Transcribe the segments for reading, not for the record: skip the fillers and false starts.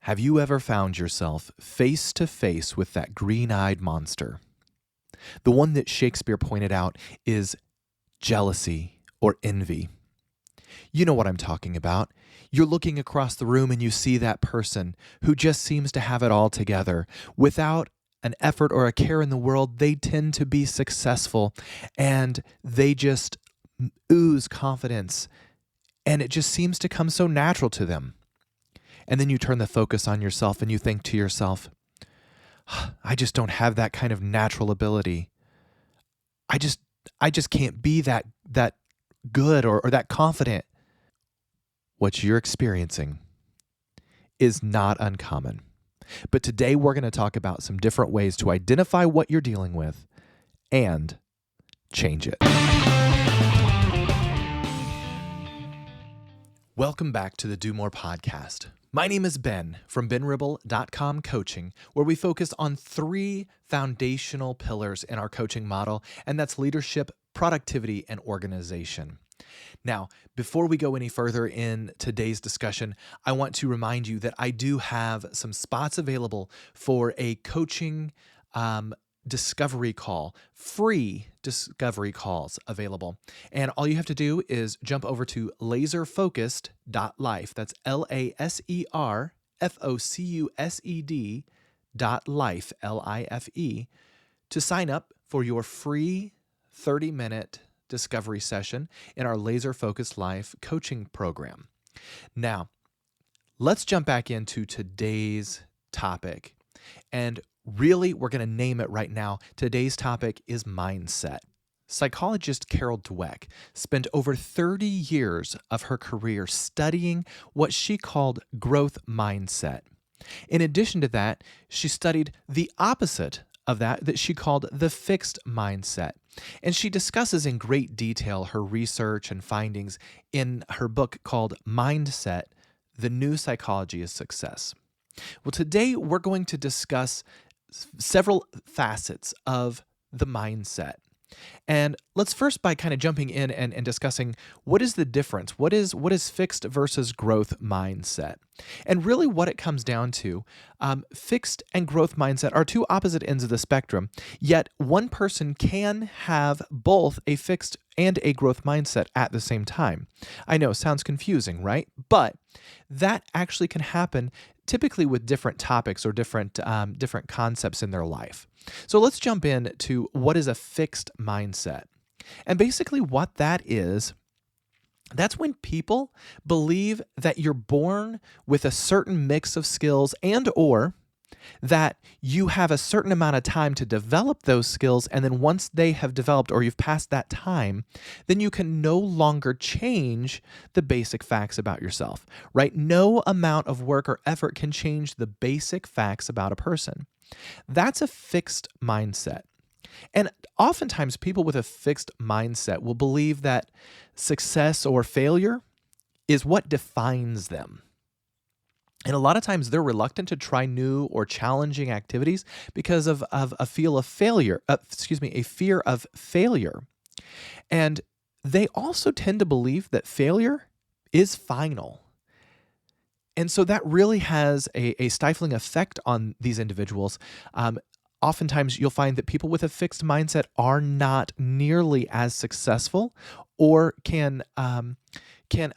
Have you ever found yourself face to face with that green-eyed monster? The one that Shakespeare pointed out is jealousy or envy. You know what I'm talking about. You're looking across the room and you see that person who just seems to have it all together. Without an effort or a care in the world, they tend to be successful and they just ooze confidence, and it just seems to come so natural to them. And then you turn the focus on yourself and you think to yourself, I just don't have that kind of natural ability. I just can't be that good or that confident. What you're experiencing is not uncommon. But today we're going to talk about some different ways to identify what you're dealing with and change it. Welcome back to the Do More podcast. My name is Ben from benribble.com Coaching, where we focus on 3 foundational pillars in our coaching model, and that's leadership, productivity, and organization. Now, before we go any further in today's discussion, I want to remind you that I do have some spots available for a coaching discovery call, free discovery calls available. And all you have to do is jump over to laserfocused.life. That's laserfocused.life, L-I-F-E, to sign up for your free 30-minute discovery session in our Laser Focused Life coaching program. Now, let's jump back into today's topic. And really, we're going to name it right now. Today's topic is mindset. Psychologist Carol Dweck spent over 30 years of her career studying what she called growth mindset. In addition to that, she studied the opposite of that she called the fixed mindset. And she discusses in great detail her research and findings in her book called Mindset: The New Psychology of Success. Well, today we're going to discuss several facets of the mindset. And let's first by kind of jumping in and discussing what is the difference? What is fixed versus growth mindset? And really what it comes down to, fixed and growth mindset are 2 opposite ends of the spectrum, yet one person can have both a fixed and a growth mindset at the same time. I know, sounds confusing, right? But that actually can happen typically with different topics or different concepts in their life. So let's jump in to what is a fixed mindset. And basically what that is, that's when people believe that you're born with a certain mix of skills and or that you have a certain amount of time to develop those skills, and then once they have developed or you've passed that time, then you can no longer change the basic facts about yourself, right? No amount of work or effort can change the basic facts about a person. That's a fixed mindset. And oftentimes people with a fixed mindset will believe that success or failure is what defines them. And a lot of times they're reluctant to try new or challenging activities because of a fear of failure. And they also tend to believe that failure is final. And so that really has a stifling effect on these individuals. Oftentimes you'll find that people with a fixed mindset are not nearly as successful or can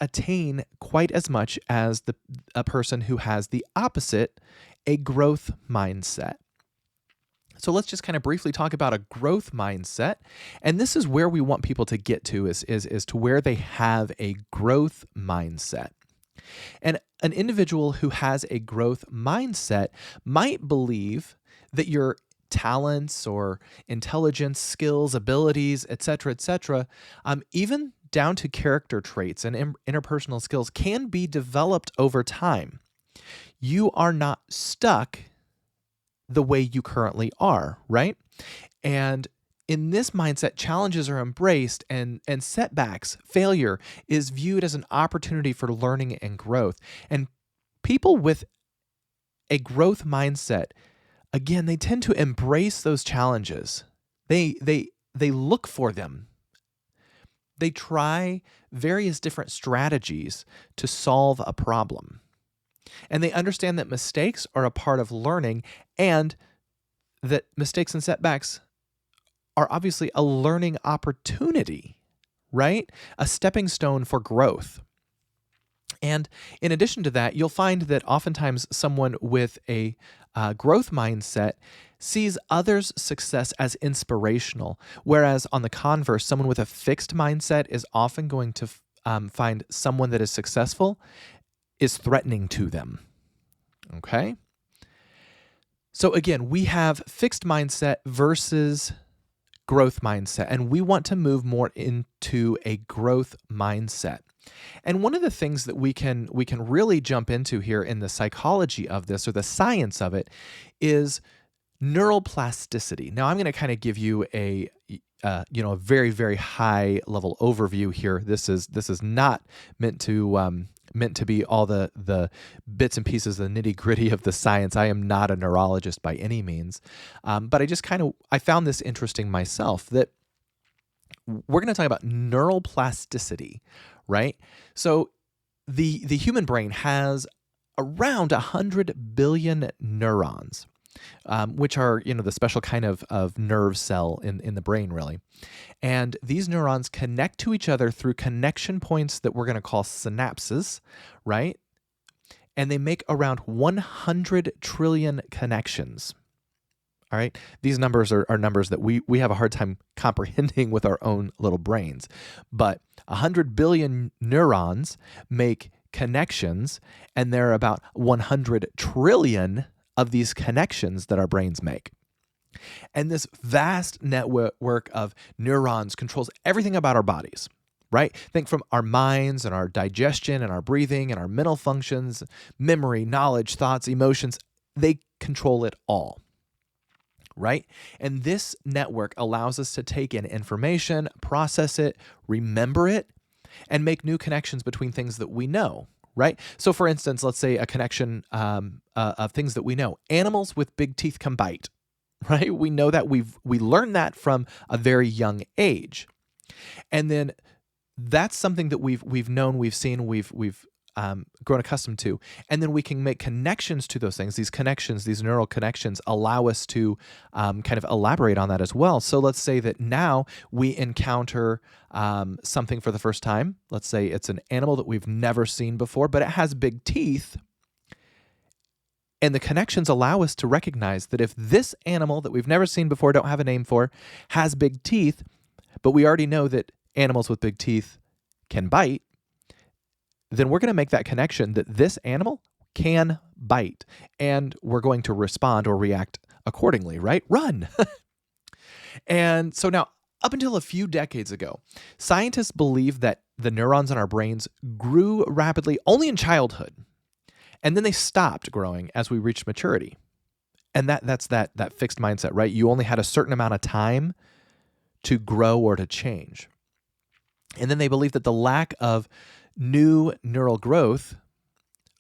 attain quite as much as a person who has the opposite, a growth mindset. So let's just kind of briefly talk about a growth mindset. And this is where we want people to get to is to where they have a growth mindset. And an individual who has a growth mindset might believe that your talents or intelligence, skills, abilities, etc., even down to character traits and interpersonal skills can be developed over time. You are not stuck the way you currently are, right? And in this mindset, challenges are embraced and setbacks, failure is viewed as an opportunity for learning and growth. And people with a growth mindset, again, they tend to embrace those challenges. They look for them. They try various different strategies to solve a problem. And they understand that mistakes are a part of learning, and that mistakes and setbacks are obviously a learning opportunity, right? A stepping stone for growth. And in addition to that, you'll find that oftentimes someone with a growth mindset sees others' success as inspirational, whereas on the converse, someone with a fixed mindset is often going to find someone that is successful is threatening to them. Okay? So again, we have fixed mindset versus growth mindset, and we want to move more into a growth mindset. And one of the things that we can really jump into here in the psychology of this, or the science of it, is neuroplasticity. Now, I'm going to kind of give you a very, very high level overview here. This is not meant to be all the bits and pieces, the nitty gritty of the science. I am not a neurologist by any means, but I found this interesting myself, that we're going to talk about neuroplasticity, right? So the human brain has around 100 billion neurons, which are, the special kind of nerve cell in the brain, really. And these neurons connect to each other through connection points that we're going to call synapses, right? And they make around 100 trillion connections. All right. These numbers are numbers that we have a hard time comprehending with our own little brains. But 100 billion neurons make connections, and there are about 100 trillion of these connections that our brains make. And this vast network of neurons controls everything about our bodies, right? Think from our minds and our digestion and our breathing and our mental functions, memory, knowledge, thoughts, emotions. They control it all, right? And this network allows us to take in information, process it, remember it, and make new connections between things that we know, right? So for instance, let's say a connection of things that we know. Animals with big teeth can bite, right? We know that we learned that from a very young age. And then that's something that we've known, we've seen, we've grown accustomed to. And then we can make connections to those things. These connections, these neural connections, allow us to kind of elaborate on that as well. So let's say that now we encounter something for the first time. Let's say it's an animal that we've never seen before, but it has big teeth. And the connections allow us to recognize that if this animal that we've never seen before, don't have a name for, has big teeth, but we already know that animals with big teeth can bite, then we're going to make that connection that this animal can bite, and we're going to respond or react accordingly, right? Run. And so now, up until a few decades ago, scientists believed that the neurons in our brains grew rapidly only in childhood, and then they stopped growing as we reached maturity. And that's that fixed mindset, right? You only had a certain amount of time to grow or to change. And then they believed that the lack of new neural growth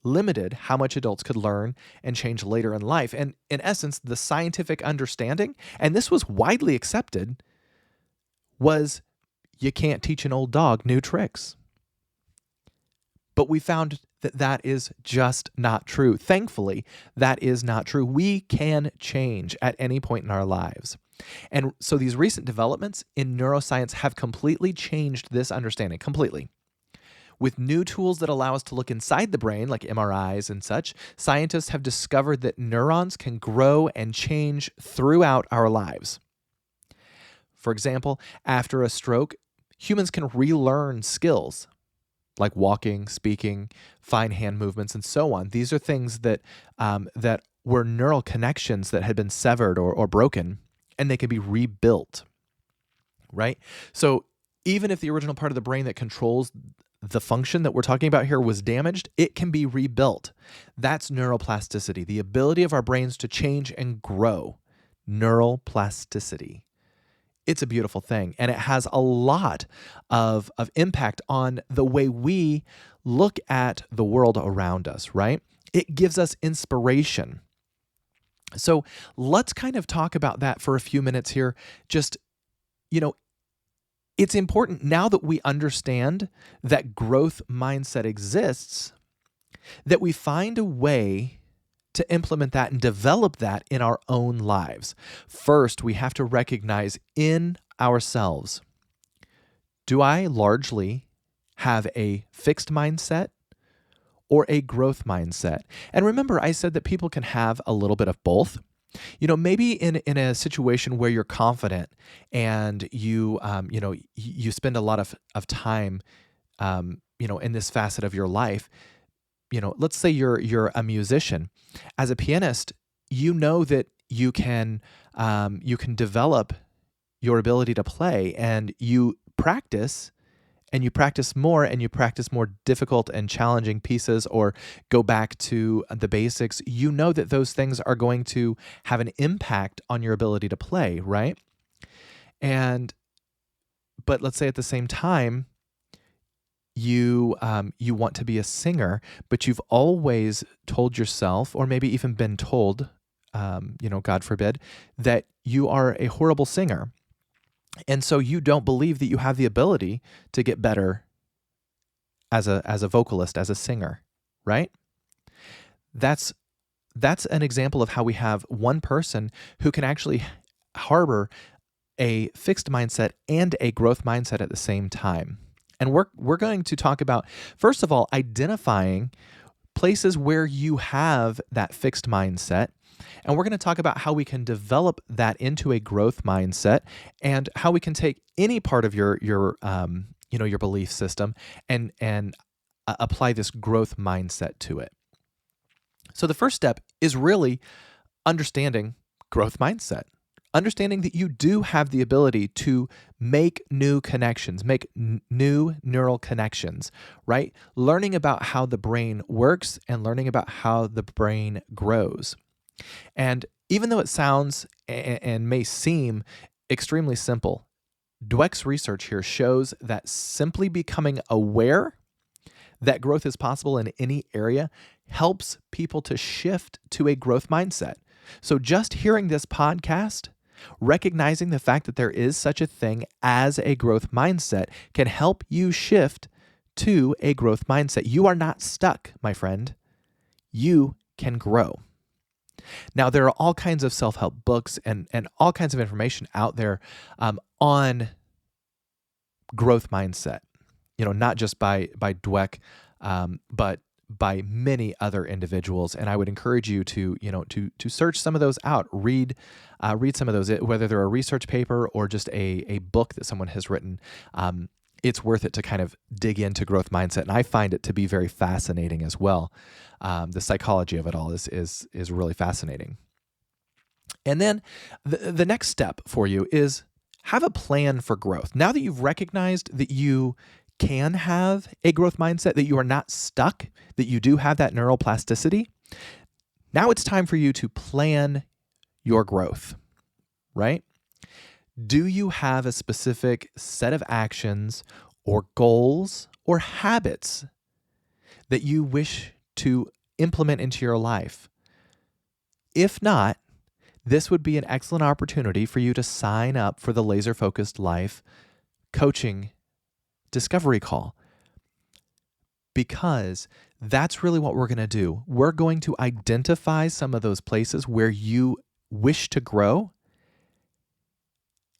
limited how much adults could learn and change later in life. And in essence, the scientific understanding, and this was widely accepted, was you can't teach an old dog new tricks. But we found that is just not true. Thankfully, that is not true. We can change at any point in our lives. And so these recent developments in neuroscience have completely changed this understanding, completely. With new tools that allow us to look inside the brain, like MRIs and such, scientists have discovered that neurons can grow and change throughout our lives. For example, after a stroke, humans can relearn skills like walking, speaking, fine hand movements, and so on. These are things that were neural connections that had been severed or broken, and they can be rebuilt, right? So even if the original part of the brain that controls the function that we're talking about here was damaged, it can be rebuilt. That's neuroplasticity, the ability of our brains to change and grow. Neuroplasticity. It's a beautiful thing, and it has a lot of impact on the way we look at the world around us, right? It gives us inspiration. So let's kind of talk about that for a few minutes here. Just, it's important now that we understand that growth mindset exists, that we find a way to implement that and develop that in our own lives. First, we have to recognize in ourselves, do I largely have a fixed mindset or a growth mindset? And remember, I said that people can have a little bit of both. Maybe in a situation where you're confident and you spend a lot of time, in this facet of your life. Let's say you're a musician. As a pianist, you know that you can develop your ability to play, and you practice more, and you practice more difficult and challenging pieces, or go back to the basics. You know that those things are going to have an impact on your ability to play, right? But let's say at the same time, you want to be a singer, but you've always told yourself, or maybe even been told, God forbid, that you are a horrible singer. And so you don't believe that you have the ability to get better as a vocalist, as a singer, right? That's an example of how we have one person who can actually harbor a fixed mindset and a growth mindset at the same time. And we're going to talk about, first of all, identifying places where you have that fixed mindset. And we're going to talk about how we can develop that into a growth mindset, and how we can take any part of your belief system and apply this growth mindset to it. So the first step is really understanding growth mindset. Understanding that you do have the ability to make new connections, make new neural connections, right? Learning about how the brain works and learning about how the brain grows. And even though it sounds and may seem extremely simple, Dweck's research here shows that simply becoming aware that growth is possible in any area helps people to shift to a growth mindset. So just hearing this podcast, recognizing the fact that there is such a thing as a growth mindset, can help you shift to a growth mindset. You are not stuck, my friend. You can grow. Now, there are all kinds of self-help books and all kinds of information out there on growth mindset, not just by Dweck, but by many other individuals. And I would encourage you to search some of those out, read some of those, whether they're a research paper or just a book that someone has written. It's worth it to kind of dig into growth mindset. And I find it to be very fascinating as well. The psychology of it all is really fascinating. And then the next step for you is have a plan for growth. Now that you've recognized that you can have a growth mindset, that you are not stuck, that you do have that neuroplasticity, now it's time for you to plan your growth, right? Do you have a specific set of actions or goals or habits that you wish to implement into your life? If not, this would be an excellent opportunity for you to sign up for the Laser Focused Life coaching discovery call, because that's really what we're going to do. We're going to identify some of those places where you wish to grow,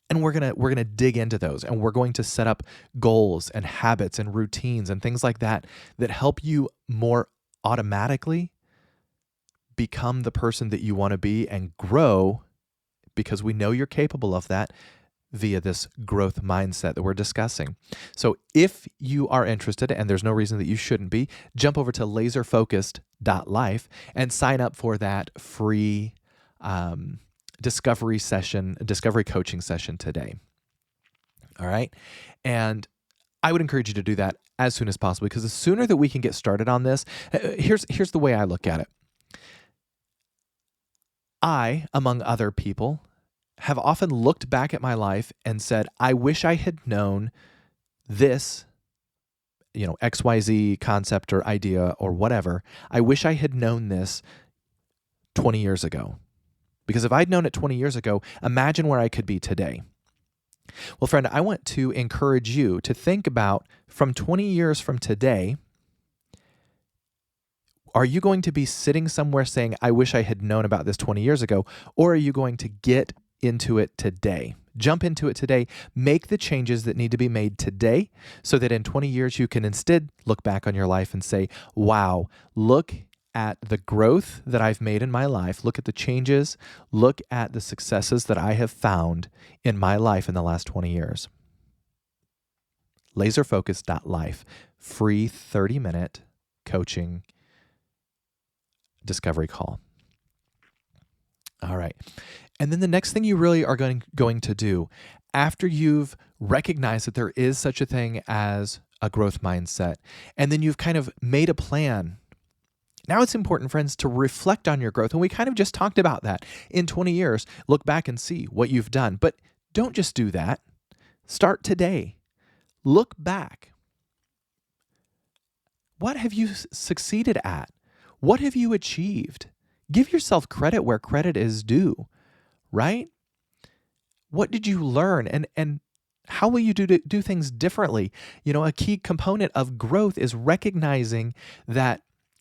and we're going to dig into those, and we're going to set up goals and habits and routines and things like that help you more automatically become the person that you want to be and grow, because we know you're capable of that via this growth mindset that we're discussing. So if you are interested, and there's no reason that you shouldn't be, jump over to laserfocused.life and sign up for that free discovery coaching session today. All right. And I would encourage you to do that as soon as possible, because the sooner that we can get started on this, here's the way I look at it. I, among other people, have often looked back at my life and said, I wish I had known this, XYZ concept or idea or whatever. I wish I had known this 20 years ago. Because if I'd known it 20 years ago, imagine where I could be today. Well, friend, I want to encourage you to think about, from 20 years from today, Are you going to be sitting somewhere saying, I wish I had known about this 20 years ago? Or are you going to get into it today? Jump into it today. Make the changes that need to be made today so that in 20 years you can instead look back on your life and say, wow, look at the growth that I've made in my life. Look at the changes. Look at the successes that I have found in my life in the last 20 years. Laserfocus.life, free 30-minute coaching discovery call. All right. And then the next thing you really are going to do after you've recognized that there is such a thing as a growth mindset, and then you've kind of made a plan. Now it's important, friends, to reflect on your growth. And we kind of just talked about that. In 20 years, look back and see what you've done. But don't just do that. Start today. Look back. What have you succeeded at? What have you achieved? Give yourself credit where credit is due, right? What did you learn? And how will you do things differently? A key component of growth is recognizing that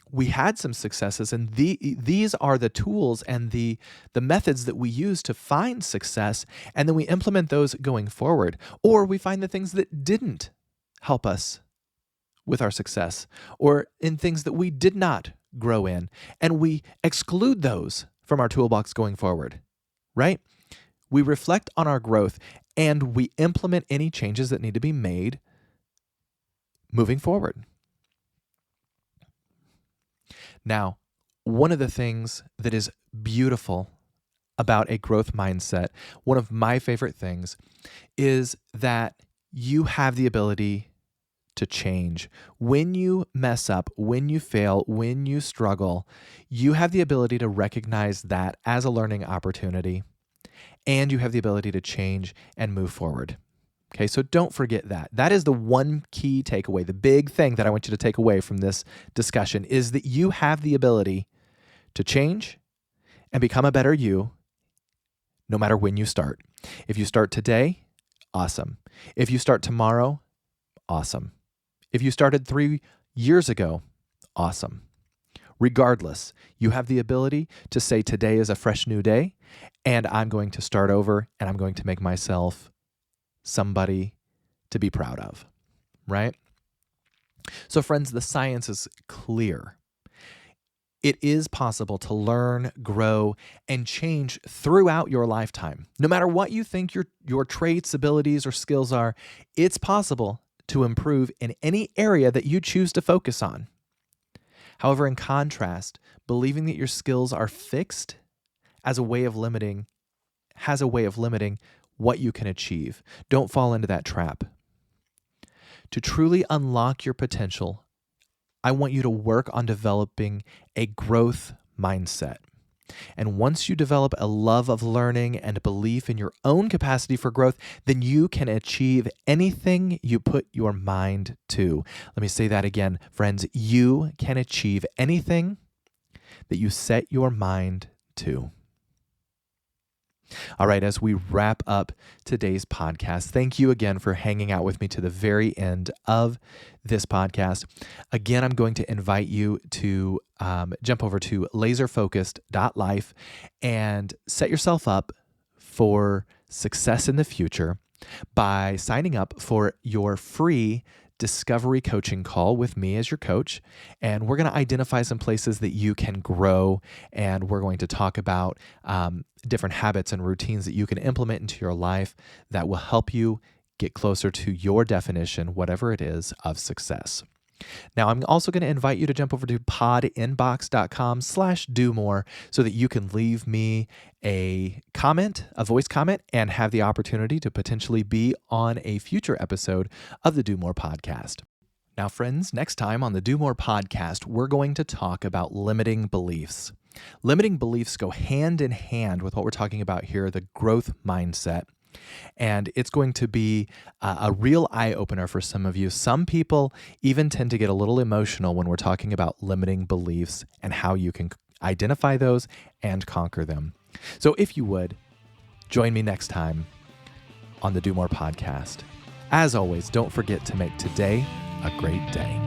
we had some successes, and these are the tools and the methods that we use to find success, and then we implement those going forward. Or we find the things that didn't help us with our success, or in things that we did not grow in, and we exclude those from our toolbox going forward, right? We reflect on our growth, and we implement any changes that need to be made moving forward. Now, one of the things that is beautiful about a growth mindset, one of my favorite things, is that you have the ability to change. When you mess up, when you fail, when you struggle, you have the ability to recognize that as a learning opportunity, and you have the ability to change and move forward. Okay, so don't forget that. That is the one key takeaway. The big thing that I want you to take away from this discussion is that you have the ability to change and become a better you no matter when you start. If you start today, awesome. If you start tomorrow, awesome. If you started 3 years ago, awesome. Regardless, you have the ability to say today is a fresh new day, and I'm going to start over, and I'm going to make myself somebody to be proud of, right? So friends, the science is clear. It is possible to learn, grow, and change throughout your lifetime. No matter what you think your traits, abilities, or skills are, it's possible to improve in any area that you choose to focus on. However, in contrast, believing that your skills are fixed has a way of limiting what you can achieve. Don't fall into that trap. To truly unlock your potential, I want you to work on developing a growth mindset. And once you develop a love of learning and a belief in your own capacity for growth, then you can achieve anything you put your mind to. Let me say that again, friends. You can achieve anything that you set your mind to. All right, as we wrap up today's podcast, thank you again for hanging out with me to the very end of this podcast. Again, I'm going to invite you to jump over to laserfocused.life and set yourself up for success in the future by signing up for your free discovery coaching call with me as your coach. And we're going to identify some places that you can grow. And we're going to talk about different habits and routines that you can implement into your life that will help you get closer to your definition, whatever it is, of success. Now, I'm also going to invite you to jump over to podinbox.com/do-more so that you can leave me a voice comment, and have the opportunity to potentially be on a future episode of the Do More podcast. Now, friends, next time on the Do More podcast, we're going to talk about limiting beliefs. Limiting beliefs go hand in hand with what we're talking about here, the growth mindset. And it's going to be a real eye-opener for some of you. Some people even tend to get a little emotional when we're talking about limiting beliefs and how you can identify those and conquer them. So if you would, join me next time on the Do More podcast. As always, don't forget to make today a great day.